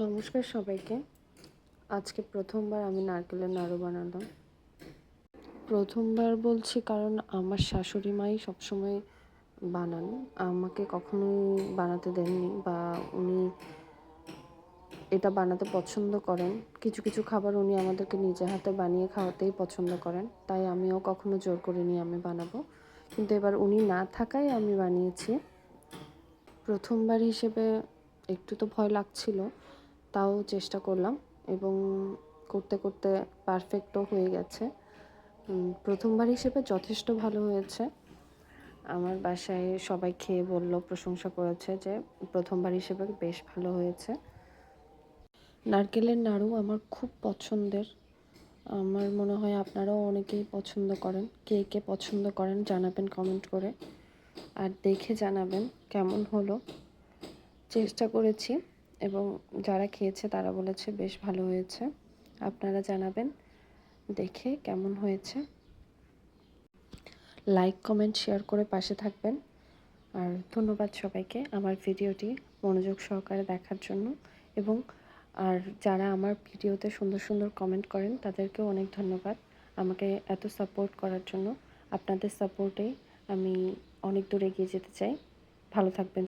নমস্কার সবাইকে। আজকে প্রথমবার আমি নারকেলের নাড়ু বানালাম। প্রথমবার বলছি কারণ আমার শাশুড়ি মাই সবসময় বানান। আমাকে কখনোই বানাতে দেননি বা উনি এটা বানাতে পছন্দ করেন। কিছু কিছু খাবার উনি আমাদেরকে নিজে হাতে বানিয়ে খাওয়াতেই পছন্দ করেন। তাই আমিও কখনো জোর করিনি আমি বানাবো। কিন্তু এবার উনি না থাকায় আমি বানিয়েছি। প্রথমবার হিসেবে একটু তো ভয় লাগছিল, তাও চেষ্টা করলাম এবং করতে করতে পারফেক্টও হয়ে গেছে। প্রথমবার হিসেবে যথেষ্ট ভালো হয়েছে। আমার বাসায় সবাই খেয়ে বলল, প্রশংসা করেছে যে প্রথমবার হিসেবে বেশ ভালো হয়েছে। নারকেলের নাড়ু আমার খুব পছন্দের। আমার মনে হয় আপনারাও অনেকেই পছন্দ করেন। কে কে পছন্দ করেন জানাবেন কমেন্ট করে, আর দেখে জানাবেন কেমন হলো। চেষ্টা করেছি এবং যারা খেয়েছে তারা বলেছে বেশ ভালো হয়েছে। আপনারা জানাবেন দেখে কেমন হয়েছে। লাইক কমেন্ট শেয়ার করে পাশে থাকবেন। আর ধন্যবাদ সবাইকে আমার ভিডিওটি মনোযোগ সহকারে দেখার জন্য। এবং যারা আমার ভিডিওতে সুন্দর সুন্দর কমেন্ট করেন তাদেরকেও অনেক ধন্যবাদ আমাকে এত সাপোর্ট করার জন্য। আপনাদের সাপোর্টেই আমি অনেক দূর এগিয়ে যেতে চাই। ভালো থাকবেন।